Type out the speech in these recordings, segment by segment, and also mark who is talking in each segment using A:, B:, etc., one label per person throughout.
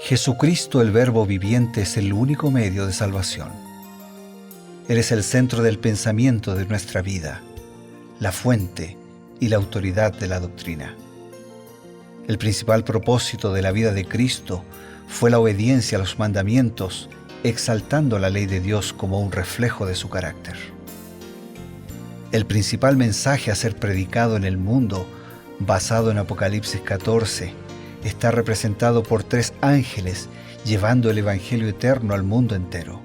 A: Jesucristo, el Verbo viviente, es el único medio de salvación. Él es el centro del pensamiento de nuestra vida, la fuente y la autoridad de la doctrina. El principal propósito de la vida de Cristo fue la obediencia a los mandamientos, exaltando la ley de Dios como un reflejo de su carácter. El principal mensaje a ser predicado en el mundo, basado en Apocalipsis 14, está representado por 3 ángeles llevando el Evangelio eterno al mundo entero.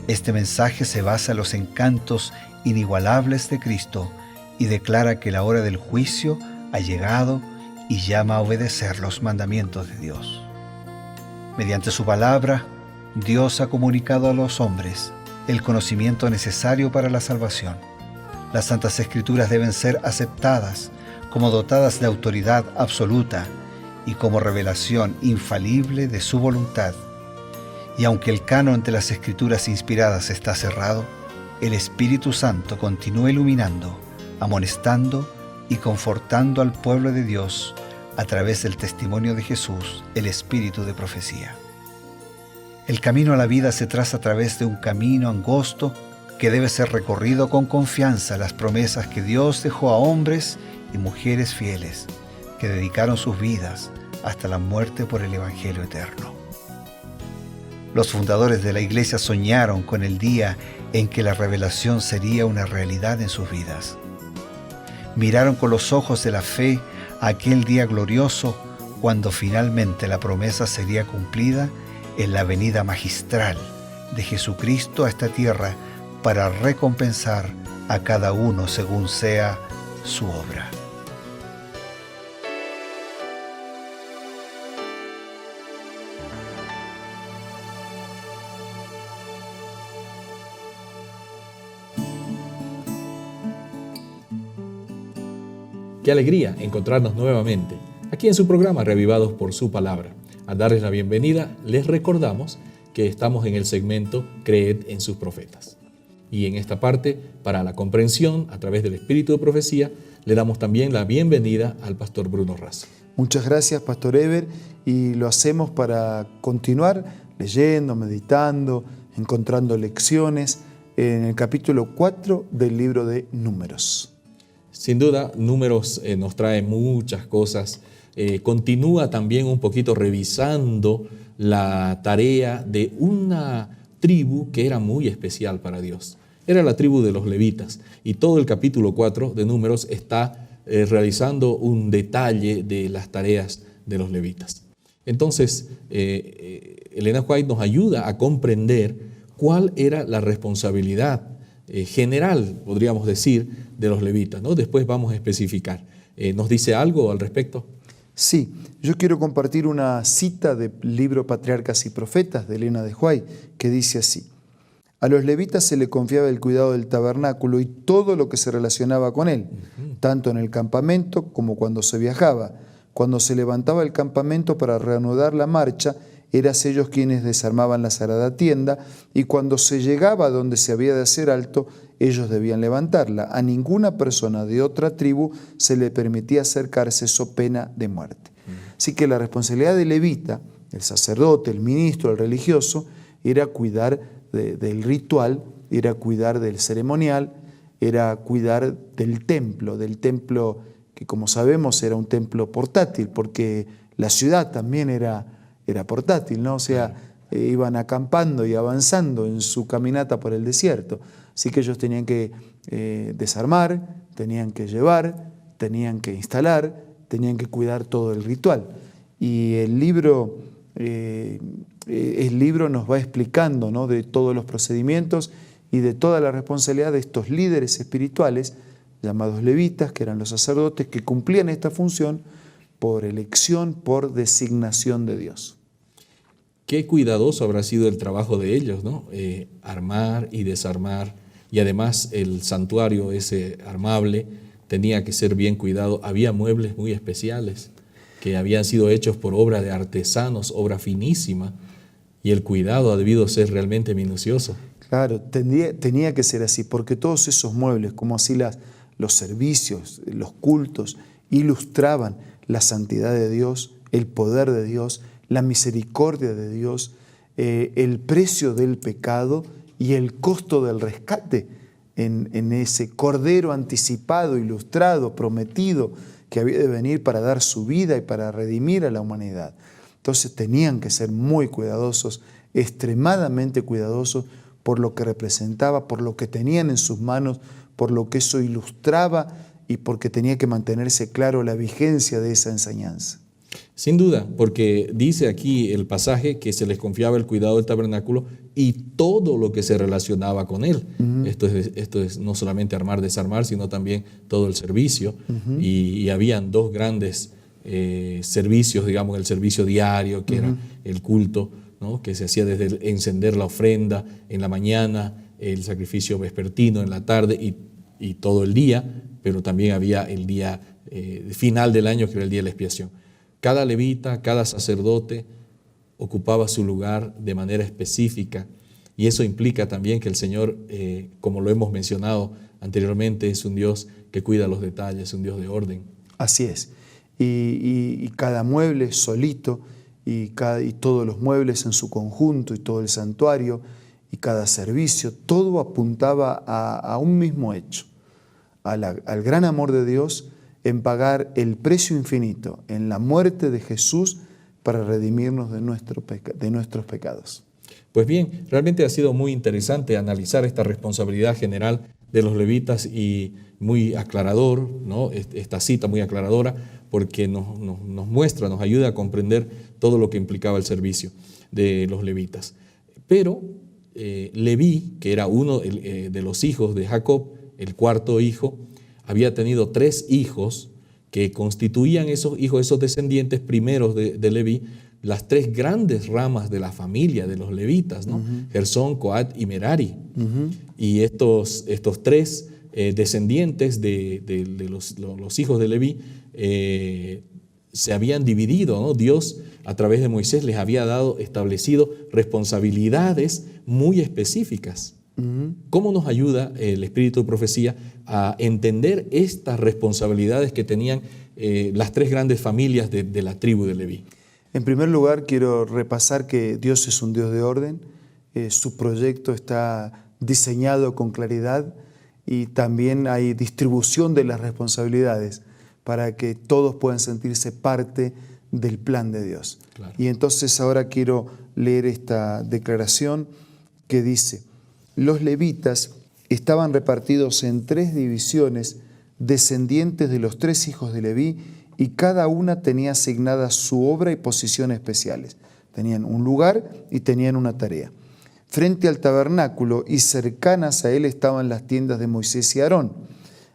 A: Este mensaje se basa en los encantos inigualables de Cristo y declara que la hora del juicio ha llegado y llama a obedecer los mandamientos de Dios. Mediante su palabra, Dios ha comunicado a los hombres el conocimiento necesario para la salvación. Las Santas Escrituras deben ser aceptadas como dotadas de autoridad absoluta y como revelación infalible de su voluntad. Y aunque el canon de las Escrituras inspiradas está cerrado, el Espíritu Santo continúa iluminando, amonestando y confortando al pueblo de Dios a través del testimonio de Jesús, el Espíritu de profecía. El camino a la vida se traza a través de un camino angosto que debe ser recorrido con confianza a las promesas que Dios dejó a hombres y mujeres fieles que dedicaron sus vidas hasta la muerte por el Evangelio eterno. Los fundadores de la Iglesia soñaron con el día en que la revelación sería una realidad en sus vidas. Miraron con los ojos de la fe a aquel día glorioso cuando finalmente la promesa sería cumplida en la venida magistral de Jesucristo a esta tierra para recompensar a cada uno según sea su obra.
B: Qué alegría encontrarnos nuevamente aquí en su programa Reavivados por su Palabra. Al darles la bienvenida, les recordamos que estamos en el segmento Creed en sus profetas. Y en esta parte, para la comprensión a través del Espíritu de Profecía, le damos también la bienvenida al Pastor Bruno Razo.
C: Muchas gracias, Pastor Eber, y lo hacemos para continuar leyendo, meditando, encontrando lecciones en el capítulo 4 del libro de Números.
B: Sin duda, Números nos trae muchas cosas. Continúa también un poquito revisando la tarea de una tribu que era muy especial para Dios. Era la tribu de los levitas, y todo el capítulo 4 de Números está realizando un detalle de las tareas de los levitas. Entonces, Elena White nos ayuda a comprender cuál era la responsabilidad general, podríamos decir, de los levitas, ¿no? Después vamos a especificar. ¿Nos dice algo al respecto?
C: Sí, yo quiero compartir una cita del libro Patriarcas y Profetas de Elena de White, que dice así: a los levitas se le confiaba el cuidado del tabernáculo y todo lo que se relacionaba con él, tanto en el campamento como cuando se viajaba. Cuando se levantaba el campamento para reanudar la marcha, eran ellos quienes desarmaban la sagrada tienda, y cuando se llegaba a donde se había de hacer alto, ellos debían levantarla. A ninguna persona de otra tribu se le permitía acercarse so pena de muerte. Así que la responsabilidad del levita, el sacerdote, el ministro, el religioso, era cuidar del ritual, era cuidar del ceremonial, era cuidar del templo que, como sabemos, era un templo portátil, porque la ciudad también era portátil, ¿no? O sea, iban acampando y avanzando en su caminata por el desierto. Así que ellos tenían que desarmar, tenían que llevar, tenían que instalar, tenían que cuidar todo el ritual. Y el libro nos va explicando, ¿no?, de todos los procedimientos y de toda la responsabilidad de estos líderes espirituales, llamados levitas, que eran los sacerdotes, que cumplían esta función por elección, por designación de Dios.
B: Qué cuidadoso habrá sido el trabajo de ellos, ¿no? Armar y desarmar, y además el santuario ese armable tenía que ser bien cuidado. Había muebles muy especiales que habían sido hechos por obra de artesanos, obra finísima, y el cuidado ha debido ser realmente minucioso.
C: Claro, tenía que ser así, porque todos esos muebles, como así los servicios, los cultos, ilustraban la santidad de Dios, el poder de Dios, la misericordia de Dios, el precio del pecado y el costo del rescate en ese cordero anticipado, ilustrado, prometido, que había de venir para dar su vida y para redimir a la humanidad. Entonces tenían que ser muy cuidadosos, extremadamente cuidadosos por lo que representaba, por lo que tenían en sus manos, por lo que eso ilustraba y porque tenía que mantenerse claro la vigencia de esa enseñanza.
B: Sin duda, porque dice aquí el pasaje que se les confiaba el cuidado del tabernáculo y todo lo que se relacionaba con él. Esto es no solamente armar, desarmar, sino también todo el servicio. Y habían dos grandes servicios, digamos, el servicio diario, que era el culto, ¿no?, que se hacía desde encender la ofrenda en la mañana, el sacrificio vespertino en la tarde y todo el día, pero también había el día final del año, que era el día de la expiación. Cada levita, cada sacerdote ocupaba su lugar de manera específica, y eso implica también que el Señor, como lo hemos mencionado anteriormente, es un Dios que cuida los detalles, un Dios de orden.
C: Así es. Y cada mueble solito, y todos los muebles en su conjunto, y todo el santuario, y cada servicio, todo apuntaba a un mismo hecho, al gran amor de Dios en pagar el precio infinito, en la muerte de Jesús para redimirnos de nuestros pecados.
B: Pues bien, realmente ha sido muy interesante analizar esta responsabilidad general de los levitas y muy aclarador, ¿no?, esta cita muy aclaradora, porque nos muestra, nos ayuda a comprender todo lo que implicaba el servicio de los levitas. Pero Leví, que era uno de los hijos de Jacob, el cuarto hijo, había tenido 3 hijos que constituían esos hijos, esos descendientes primeros de Leví, las 3 grandes ramas de la familia de los levitas, ¿no? Gersón, Coat y Merari. Y estos 3 descendientes de los hijos de Leví se habían dividido, ¿no? Dios, a través de Moisés, les había establecido responsabilidades muy específicas. ¿Cómo nos ayuda el espíritu de profecía a entender estas responsabilidades que tenían las 3 grandes familias de la tribu de Leví?
C: En primer lugar, quiero repasar que Dios es un Dios de orden. Su proyecto está diseñado con claridad y también hay distribución de las responsabilidades para que todos puedan sentirse parte del plan de Dios. Claro. Y entonces ahora quiero leer esta declaración que dice: los levitas estaban repartidos en 3 divisiones descendientes de los 3 hijos de Leví, y cada una tenía asignada su obra y posición especiales. Tenían un lugar y tenían una tarea. Frente al tabernáculo y cercanas a él estaban las tiendas de Moisés y Aarón.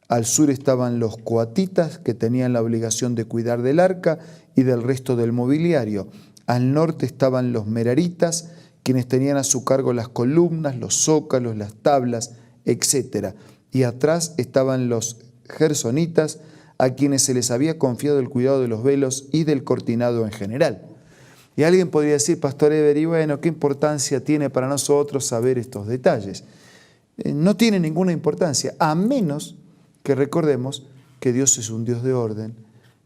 C: Al sur estaban los coatitas, que tenían la obligación de cuidar del arca y del resto del mobiliario. Al norte estaban los meraritas, quienes tenían a su cargo las columnas, los zócalos, las tablas, etc. Y atrás estaban los gersonitas, a quienes se les había confiado el cuidado de los velos y del cortinado en general. Y alguien podría decir: Pastor Eber, y bueno, ¿qué importancia tiene para nosotros saber estos detalles? No tiene ninguna importancia, a menos que recordemos que Dios es un Dios de orden,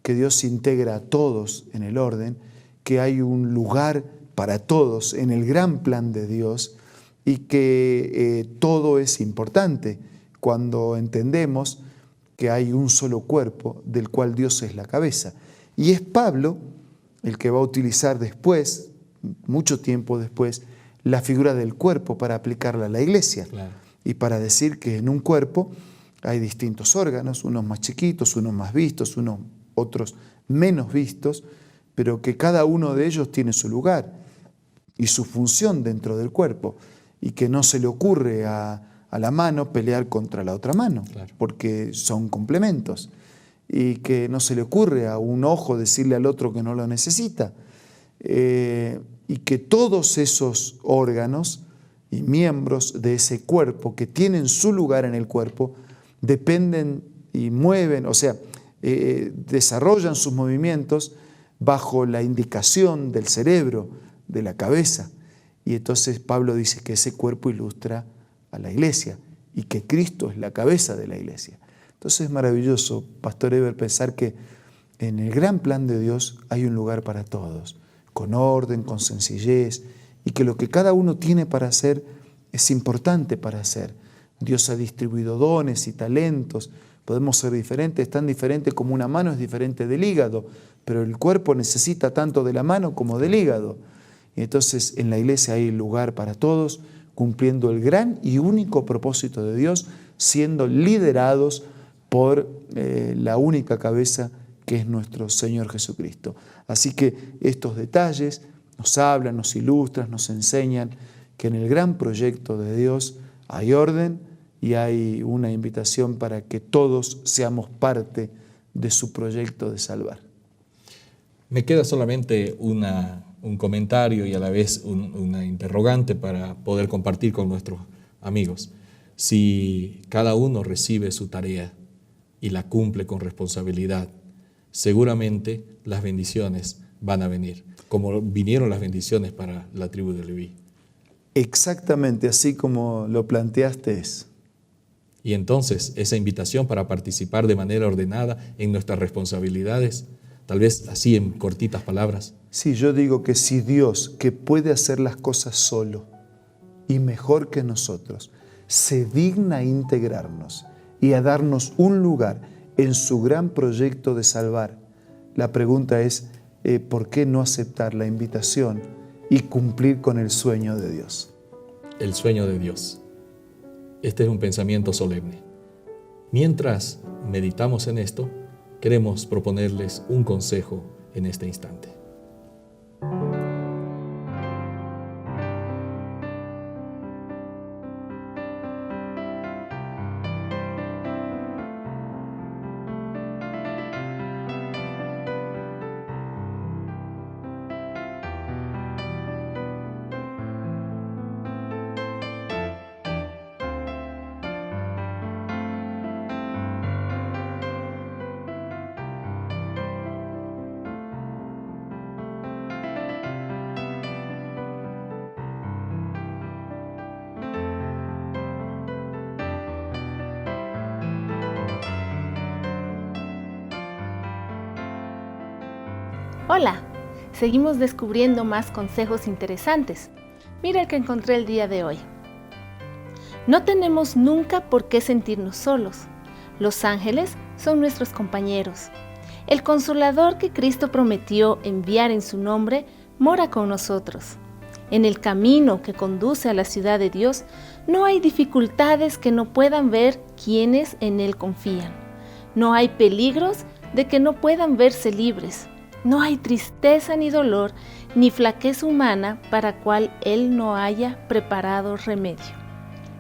C: que Dios integra a todos en el orden, que hay un lugar para todos en el gran plan de Dios, y que todo es importante cuando entendemos que hay un solo cuerpo del cual Dios es la cabeza. Y es Pablo el que va a utilizar después, mucho tiempo después, la figura del cuerpo para aplicarla a la iglesia. Claro. Y para decir que en un cuerpo hay distintos órganos, unos más chiquitos, unos más vistos, otros menos vistos, pero que cada uno de ellos tiene su lugar y su función dentro del cuerpo, y que no se le ocurre a la mano pelear contra la otra mano, claro, porque son complementos, y que no se le ocurre a un ojo decirle al otro que no lo necesita, y que todos esos órganos y miembros de ese cuerpo que tienen su lugar en el cuerpo dependen y mueven, o sea, desarrollan sus movimientos bajo la indicación del cerebro, de la cabeza. Y entonces Pablo dice que ese cuerpo ilustra a la iglesia y que Cristo es la cabeza de la iglesia. Entonces es maravilloso, Pastor Eber, pensar que en el gran plan de Dios hay un lugar para todos, con orden, con sencillez, y que lo que cada uno tiene para hacer es importante para hacer. Dios ha distribuido dones y talentos, podemos ser diferentes, tan diferentes como una mano es diferente del hígado, pero el cuerpo necesita tanto de la mano como del hígado. Y entonces en la iglesia hay lugar para todos, cumpliendo el gran y único propósito de Dios, siendo liderados por la única cabeza que es nuestro Señor Jesucristo. Así que estos detalles nos hablan, nos ilustran, nos enseñan que en el gran proyecto de Dios hay orden y hay una invitación para que todos seamos parte de su proyecto de salvar.
B: Me queda solamente un comentario y a la vez una interrogante para poder compartir con nuestros amigos. Si cada uno recibe su tarea y la cumple con responsabilidad, seguramente las bendiciones van a venir, como vinieron las bendiciones para la tribu de Leví.
C: Exactamente así como lo planteaste es.
B: Y entonces esa invitación para participar de manera ordenada en nuestras responsabilidades, tal vez así en cortitas palabras.
C: Sí, yo digo que si Dios, que puede hacer las cosas solo y mejor que nosotros, se digna a integrarnos y a darnos un lugar en su gran proyecto de salvar, la pregunta es, ¿por qué no aceptar la invitación y cumplir con el sueño de Dios?
B: El sueño de Dios. Este es un pensamiento solemne. Mientras meditamos en esto, queremos proponerles un consejo en este instante.
D: Hola, seguimos descubriendo más consejos interesantes. Mira el que encontré el día de hoy. No tenemos nunca por qué sentirnos solos. Los ángeles son nuestros compañeros. El Consolador que Cristo prometió enviar en su nombre mora con nosotros. En el camino que conduce a la ciudad de Dios no hay dificultades que no puedan ver quienes en Él confían. No hay peligros de que no puedan verse libres. No hay tristeza ni dolor, ni flaqueza humana para cual Él no haya preparado remedio.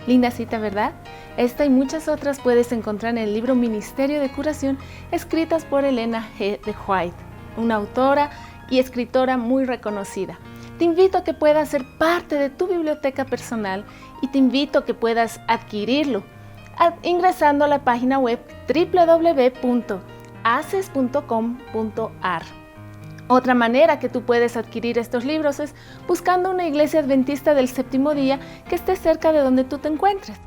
D: Linda cita, ¿verdad? Esta y muchas otras puedes encontrar en el libro Ministerio de Curación, escritas por Elena G. de White, una autora y escritora muy reconocida. Te invito a que puedas ser parte de tu biblioteca personal y te invito a que puedas adquirirlo ingresando a la página web www.aces.com.ar. Otra manera que tú puedes adquirir estos libros es buscando una iglesia adventista del séptimo día que esté cerca de donde tú te encuentres.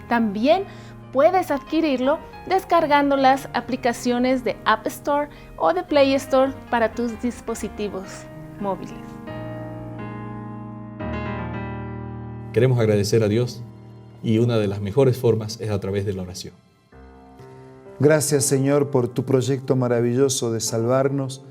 D: También puedes adquirirlo descargando las aplicaciones de App Store o de Play Store para tus dispositivos móviles.
B: Queremos agradecer a Dios y una de las mejores formas es a través de la oración.
C: Gracias, Señor, por tu proyecto maravilloso de salvarnos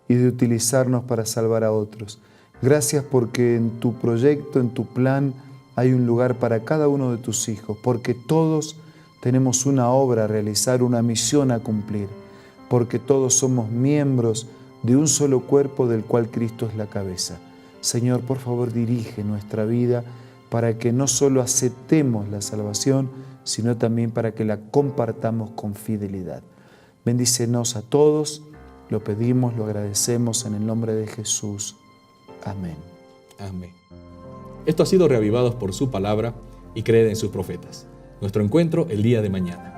C: y de utilizarnos para salvar a otros. Gracias porque en tu proyecto, en tu plan, hay un lugar para cada uno de tus hijos, porque todos tenemos una obra a realizar, una misión a cumplir, porque todos somos miembros de un solo cuerpo del cual Cristo es la cabeza. Señor, por favor, dirige nuestra vida para que no solo aceptemos la salvación, sino también para que la compartamos con fidelidad. Bendícenos a todos. Lo pedimos, lo agradecemos en el nombre de Jesús. Amén.
B: Amén. Esto ha sido Reavivados por su palabra y creed en sus profetas. Nuestro encuentro el día de mañana.